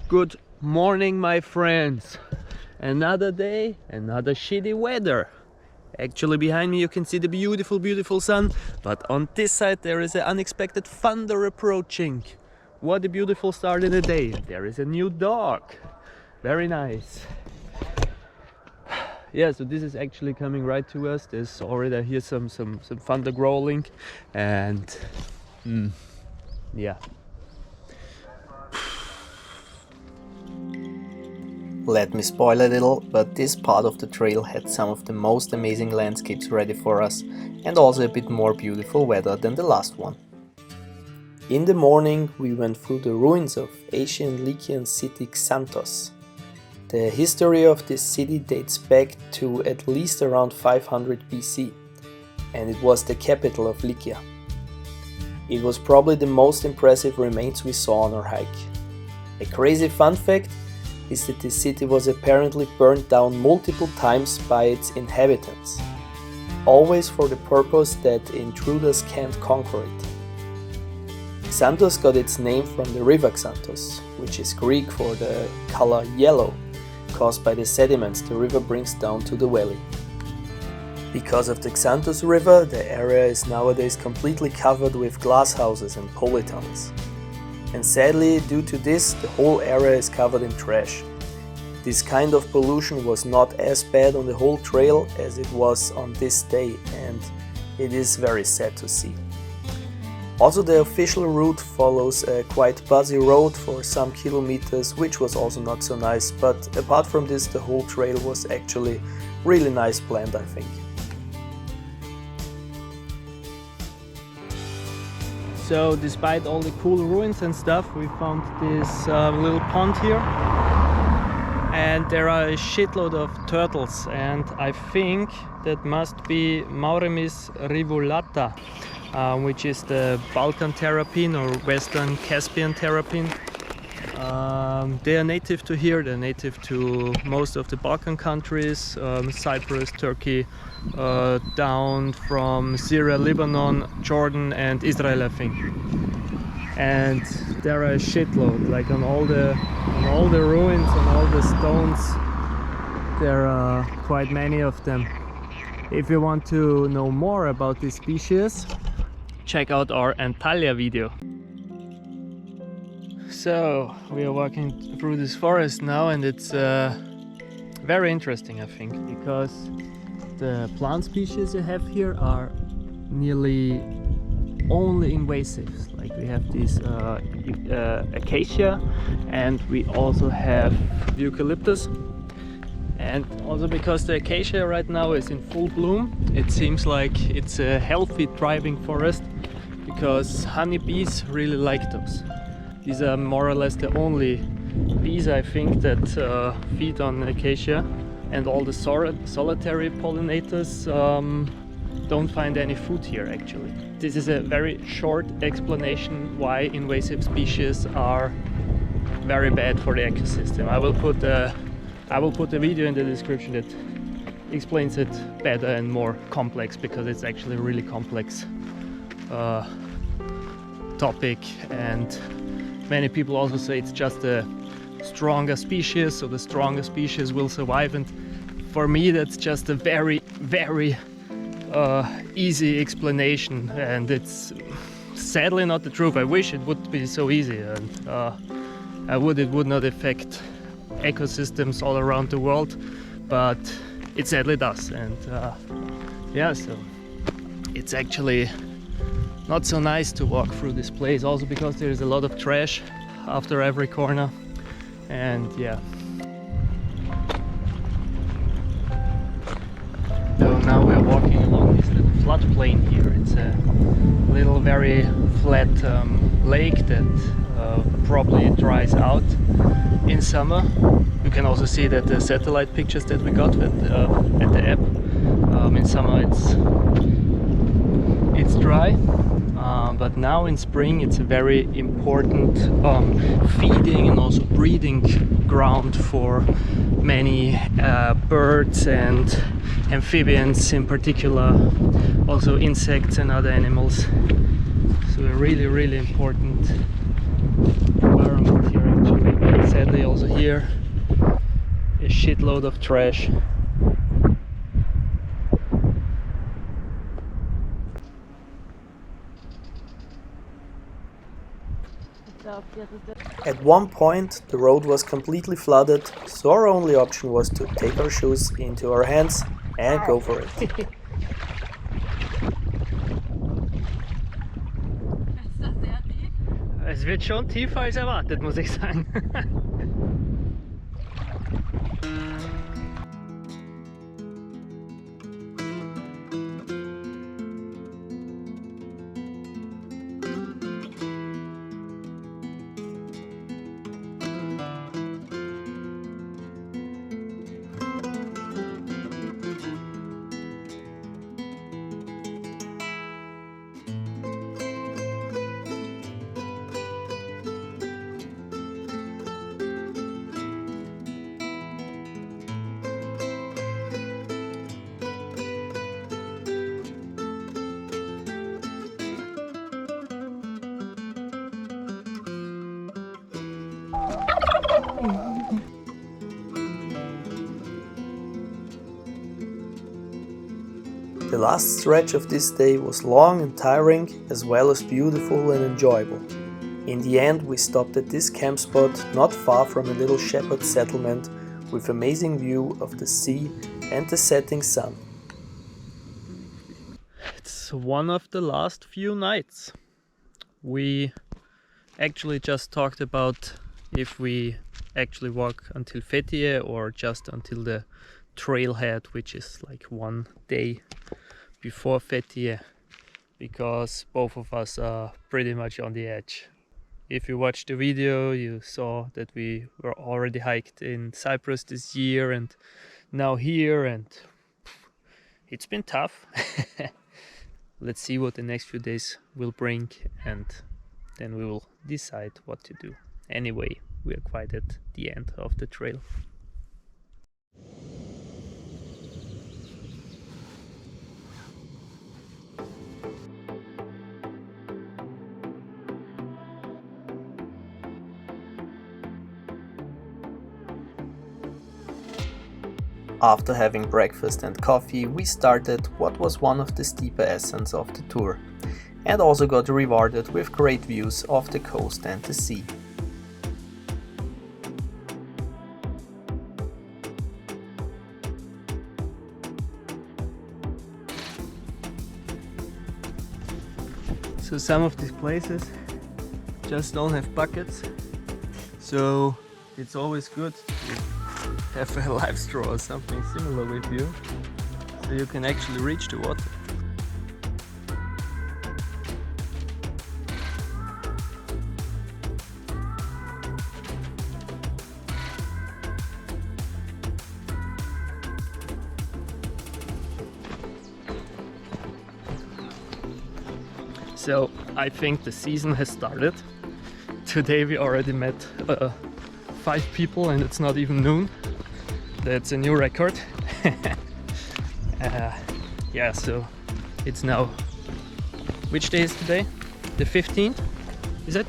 Good morning, my friends. Another day, another shitty weather. Actually, behind me you can see the beautiful sun, but on this side there is an unexpected thunder approaching. What a beautiful start in the day. There is a new dog. Very nice. Yeah, so this is actually coming right to us. There's already, I hear some thunder growling, and yeah. Let me spoil a little, but this part of the trail had some of the most amazing landscapes ready for us, and also a bit more beautiful weather than the last one. In the morning we went through the ruins of ancient Lycian city Xanthos. The history of this city dates back to at least around 500 BC, and it was the capital of Lycia. It was probably the most impressive remains we saw on our hike. A crazy fun fact is that this city was apparently burned down multiple times by its inhabitants, always for the purpose that intruders can't conquer it. Xanthos got its name from the river Xanthos, which is Greek for the color yellow, caused by the sediments the river brings down to the valley. Because of the Xanthos River, the area is nowadays completely covered with glass houses and polytunnels. And sadly, due to this, the whole area is covered in trash. This kind of pollution was not as bad on the whole trail as it was on this day, and it is very sad to see. Also, the official route follows a quite busy road for some kilometers, which was also not so nice, but apart from this, the whole trail was actually really nice planned, I think. So despite all the cool ruins and stuff, we found this little pond here, and there are a shitload of turtles, and I think that must be Maurimis rivulata, which is the Balkan terrapin or Western Caspian terrapin. They are native to here, they're native to most of the Balkan countries, Cyprus, Turkey, down from Syria, Lebanon, Jordan and Israel, I think. And there are a shitload, like on all the ruins, on all the stones, there are quite many of them. If you want to know more about this species, check out our Antalya video. So we are walking through this forest now, and it's very interesting, I think, because the plant species you have here are nearly only invasives. Like we have this acacia, and we also have eucalyptus. And also because the acacia right now is in full bloom, it seems like it's a healthy, thriving forest, because honeybees really like those. These are more or less the only bees, I think, that feed on acacia, and all the solitary pollinators don't find any food here actually. This is a very short explanation why invasive species are very bad for the ecosystem. I will put a video in the description that explains it better and more complex, because it's actually a really complex topic, and many people also say it's just a stronger species, so the stronger species will survive, and for me that's just a very easy explanation, and it's sadly not the truth. I wish it would be so easy, and it would not affect ecosystems all around the world, but it sadly does. And yeah, so it's actually not so nice to walk through this place, also because there is a lot of trash after every corner, and yeah. So now we're walking along this little floodplain here. It's a little very flat lake that probably dries out in summer. You can also see that the satellite pictures that we got at the app, in summer it's dry. But now in spring it's a very important feeding and also breeding ground for many birds and amphibians in particular, also insects and other animals. So a really important environment here actually. Sadly here, a shitload of trash. At one point the road was completely flooded, so our only option was to take our shoes into our hands and go for it. Es wird schon tiefer als erwartet, muss ich sagen. The last stretch of this day was long and tiring, as well as beautiful and enjoyable. In the end, we stopped at this camp spot not far from a little shepherd settlement with amazing view of the sea and the setting sun. It's one of the last few nights. We actually just talked about if we actually walk until Fethiye or just until the trailhead, which is like one day before Fethiye, because both of us are pretty much on the edge. If you watched the video, you saw that we were already hiked in Cyprus this year and now here, and it's been tough. Let's see what the next few days will bring, and then we will decide what to do. Anyway, we are quite at the end of the trail. After having breakfast and coffee, we started what was one of the steeper ascents of the tour, and also got rewarded with great views of the coast and the sea. So some of these places just don't have buckets, so it's always good to have a life straw or something similar with you, so you can actually reach the water. So I think the season has started. Today we already met 5 people and it's not even noon. That's a new record. Yeah, so it's now, which day is today? The 15th, is it?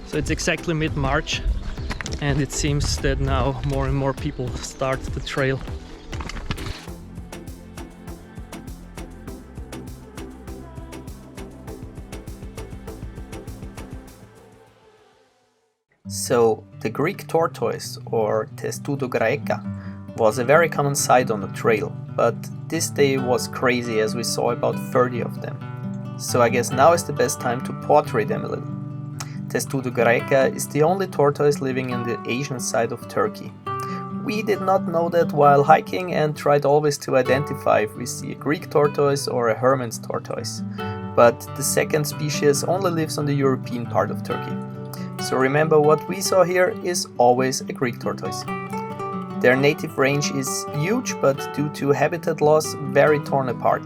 So it's exactly mid-March, and it seems that now more and more people start the trail. So, the Greek tortoise, or Testudo graeca, was a very common sight on the trail, but this day was crazy as we saw about 30 of them. So I guess now is the best time to portrait them a little. Testudo graeca is the only tortoise living in the Asian side of Turkey. We did not know that while hiking and tried always to identify if we see a Greek tortoise or a Hermann's tortoise, but the second species only lives on the European part of Turkey. So remember, what we saw here is always a Greek tortoise. Their native range is huge, but due to habitat loss, very torn apart.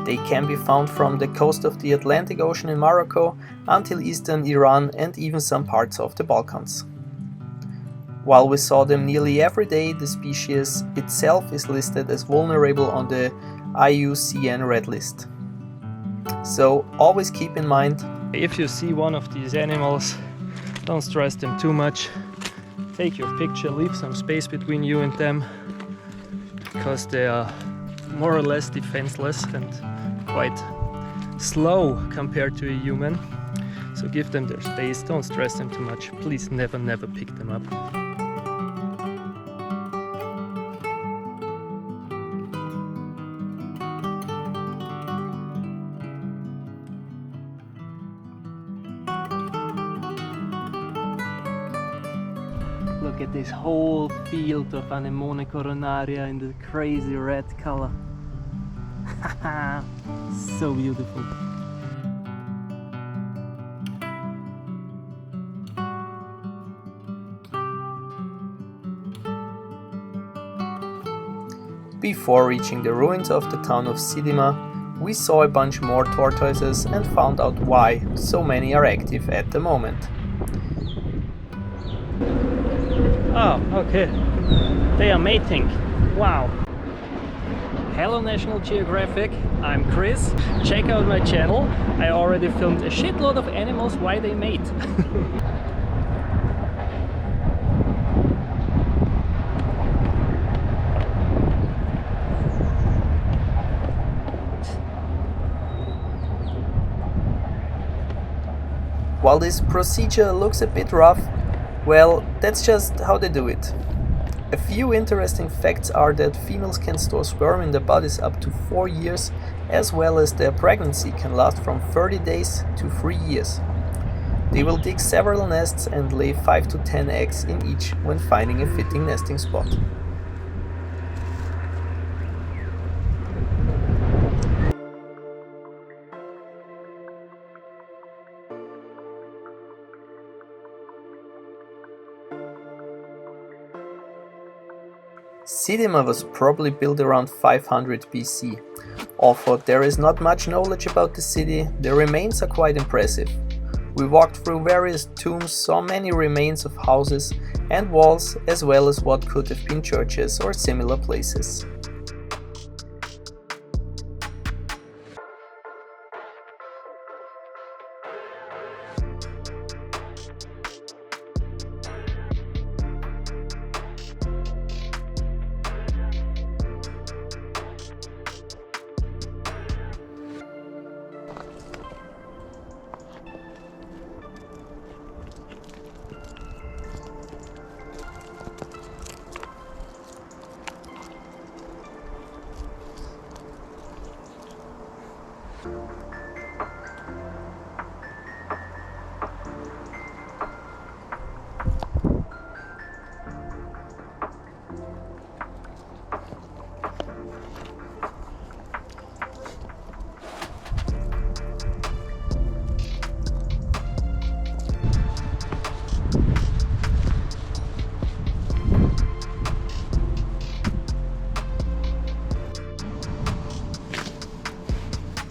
They can be found from the coast of the Atlantic Ocean in Morocco until eastern Iran and even some parts of the Balkans. While we saw them nearly every day, the species itself is listed as vulnerable on the IUCN Red List. So always keep in mind, if you see one of these animals, don't stress them too much. take your picture, leave some space between you and them, because they are more or less defenseless and quite slow compared to a human. So give them their space, don't stress them too much. Please never pick them up. Look at this whole field of Anemone coronaria in the crazy red color. So beautiful. Before reaching the ruins of the town of Sidima, we saw a bunch more tortoises and found out why so many are active at the moment. Oh, okay. They are mating. Wow. Hello National Geographic, I'm Chris. Check out my channel. I already filmed a shitload of animals why they mate. While this procedure looks a bit rough, well, that's just how they do it. A few interesting facts are that females can store sperm in their bodies up to 4 years, as well as their pregnancy can last from 30 days to 3 years. They will dig several nests and lay 5 to 10 eggs in each when finding a fitting nesting spot. Sidima was probably built around 500 BC. Although there is not much knowledge about the city, the remains are quite impressive. We walked through various tombs, saw many remains of houses and walls, as well as what could have been churches or similar places.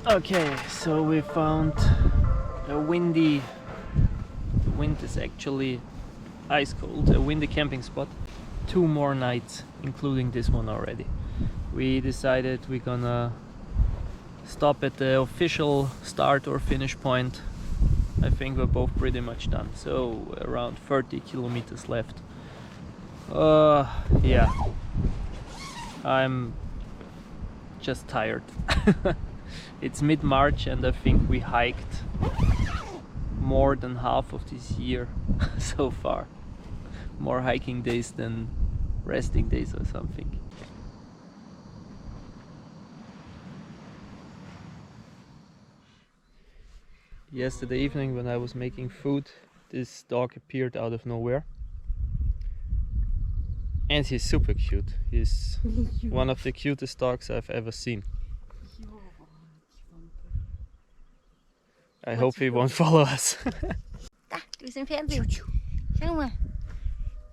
Okay, so we found a windy, the wind is actually ice cold, a windy camping spot. 2 more nights, including this one already. We decided we're gonna stop at the official start or finish point. I think we're both pretty much done, so around 30 kilometers left. Yeah, I'm just tired. It's mid-March and I think we hiked more than half of this year so far. More hiking days than resting days or something. Yesterday evening when I was making food, this dog appeared out of nowhere. And he's super cute. He's one of the cutest dogs I've ever seen. I hope he won't follow us. Da, du bist im Fernsehen. Schau mal.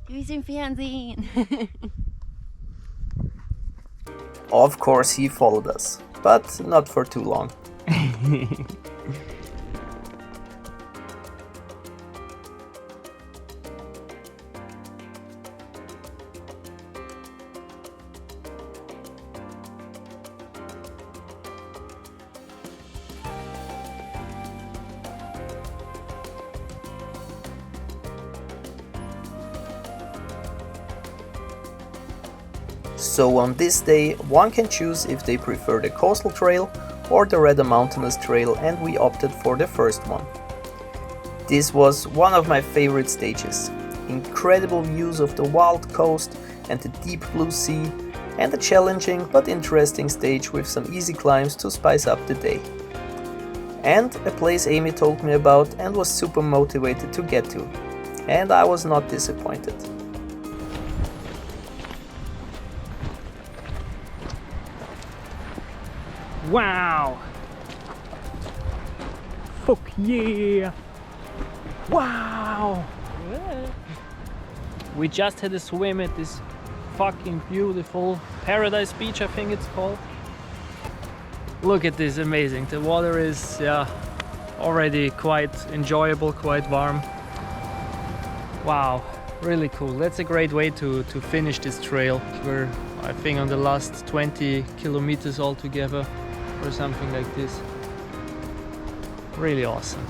Du bist im Fernsehen. Of course he followed us, but not for too long. So on this day one can choose if they prefer the coastal trail or the rather mountainous trail, and we opted for the first one. This was one of my favorite stages. Incredible views of the wild coast and the deep blue sea, and a challenging but interesting stage with some easy climbs to spice up the day. And a place Amy told me about and was super motivated to get to. And I was not disappointed. Wow! Fuck yeah! Wow! We just had a swim at this fucking beautiful Paradise Beach, I think it's called. Look at this, amazing. The water is already quite enjoyable, quite warm. Wow, really cool. That's a great way to finish this trail. We're, I think, on the last 20 kilometers altogether or something like this. Really awesome.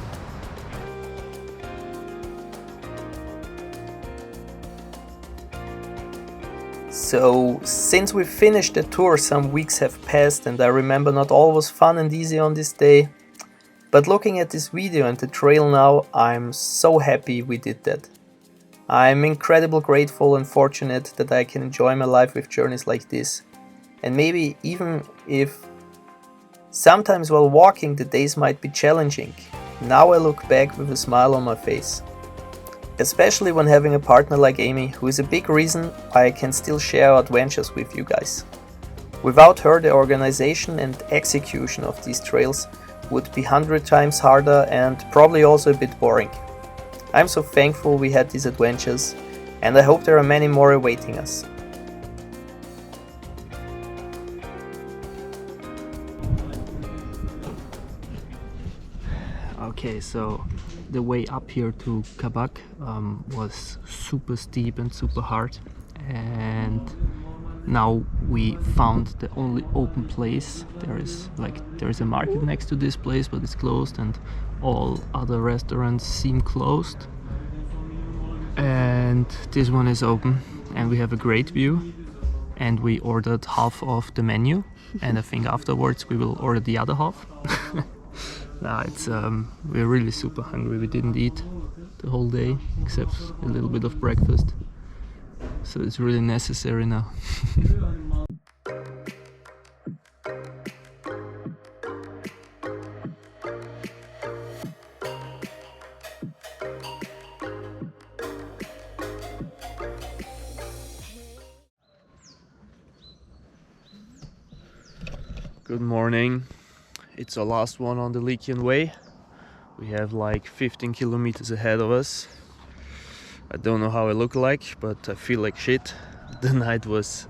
So, since we finished the tour, some weeks have passed and I remember not all was fun and easy on this day. But looking at this video and the trail now, I'm so happy we did that. I'm incredibly grateful and fortunate that I can enjoy my life with journeys like this. And maybe even if sometimes while walking the days might be challenging, now I look back with a smile on my face. Especially when having a partner like Amy, who is a big reason why I can still share our adventures with you guys. Without her, the organization and execution of these trails would be 100 times harder and probably also a bit boring. I'm so thankful we had these adventures, and I hope there are many more awaiting us. Okay, so the way up here to Kabak was super steep and super hard, and now we found the only open place. There is a market next to this place, but it's closed, and all other restaurants seem closed. And this one is open, and we have a great view. And we ordered half of the menu, and I think afterwards we will order the other half. Now it's we're really super hungry. We didn't eat the whole day except a little bit of breakfast, so it's really necessary now. Good morning. It's our last one on the Lycian Way. We have like 15 kilometers ahead of us. I don't know how I look like, but I feel like shit. The night was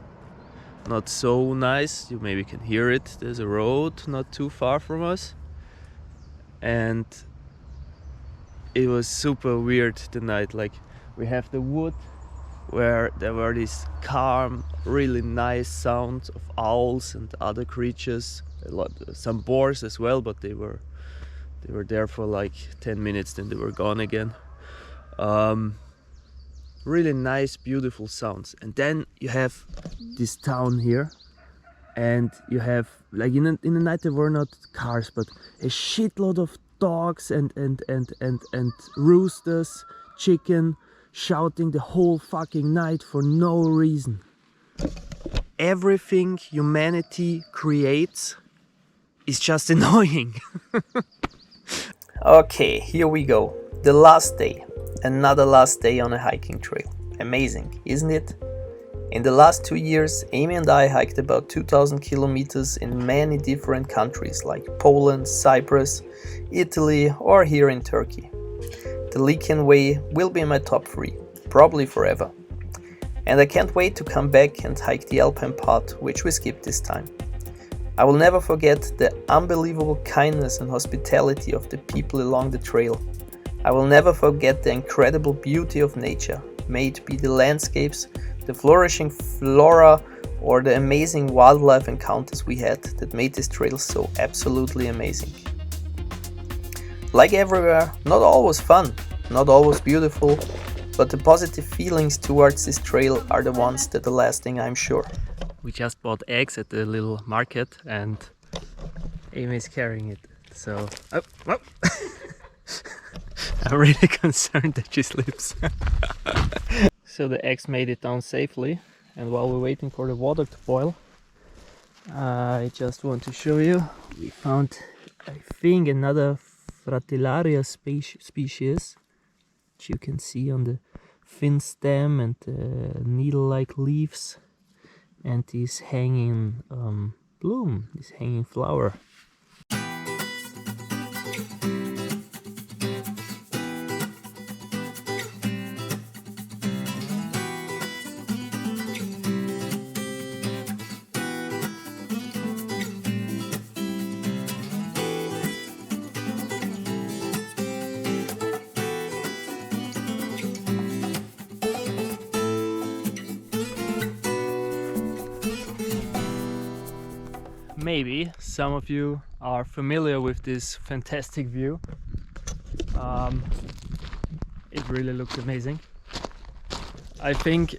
not so nice. You maybe can hear it. There's a road not too far from us. And it was super weird the night. Like, we have the wood where there were these calm, really nice sounds of owls and other creatures. Some boars as well, but they were there for like 10 minutes, then they were gone again. Really nice, beautiful sounds. And then you have this town here, and you have, like, in the night there were not cars, but a shitload of dogs and roosters, chicken, shouting the whole fucking night for no reason. Everything humanity creates is just annoying. Okay, here we go. The last day. Another last day on a hiking trail. Amazing, isn't it? In the last 2 years, Amy and I hiked about 2,000 kilometers in many different countries like Poland, Cyprus, Italy, or here in Turkey. The Lycian Way will be in my top 3, probably forever. And I can't wait to come back and hike the Alpine part, which we skipped this time. I will never forget the unbelievable kindness and hospitality of the people along the trail. I will never forget the incredible beauty of nature, may it be the landscapes, the flourishing flora, or the amazing wildlife encounters we had that made this trail so absolutely amazing. Like everywhere, not always fun, not always beautiful, but the positive feelings towards this trail are the ones that are lasting, I'm sure. We just bought eggs at the little market and Amy is carrying it. So, oh. I'm really concerned that she slips. So the eggs made it down safely, and while we're waiting for the water to boil, I just want to show you, we found, I think, another Fratillaria species, which you can see on the thin stem and the needle-like leaves, and this hanging bloom, this hanging flower. Maybe some of you are familiar with this fantastic view. It really looks amazing. I think,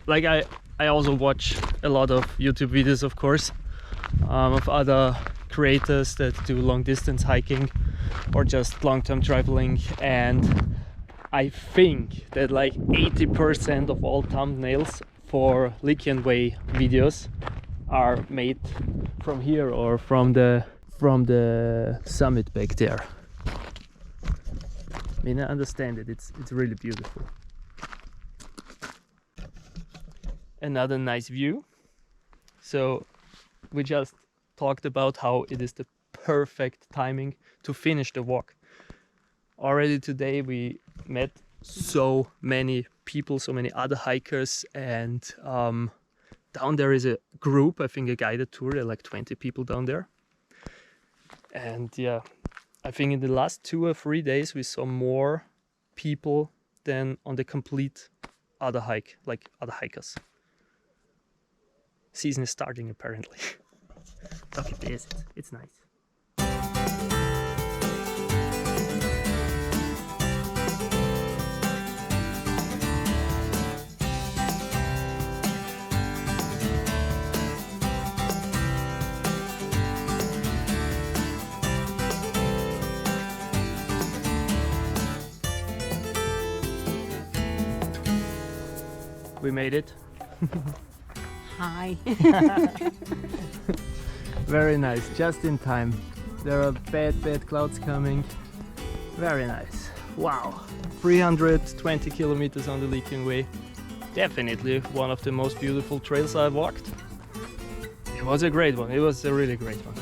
like I also watch a lot of YouTube videos, of course, of other creators that do long distance hiking or just long-term traveling, and I think that like 80% of all thumbnails for Lycian Way videos are made from here or from the summit back there. I mean, I understand it, it's really beautiful. Another nice view. So we just talked about how it is the perfect timing to finish the walk. Already today we met so many people, so many other hikers, and down there is a group, I think a guided tour, there are like 20 people down there. And yeah, I think in the last 2 or 3 days we saw more people than on the complete other hike, like other hikers. Season is starting apparently. Look at this, it's nice. We made it. Hi. Very nice, just in time. There are bad clouds coming. Very nice. Wow, 320 kilometers on the Lycian Way. Definitely one of the most beautiful trails I've walked. It was a great one, it was a really great one.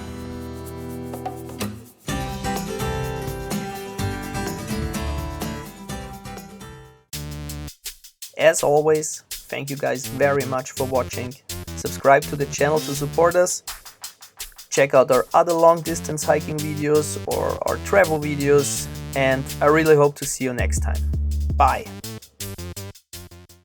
As always, thank you guys very much for watching. Subscribe to the channel to support us. Check out our other long distance hiking videos or our travel videos, and I really hope to see you next time. Bye!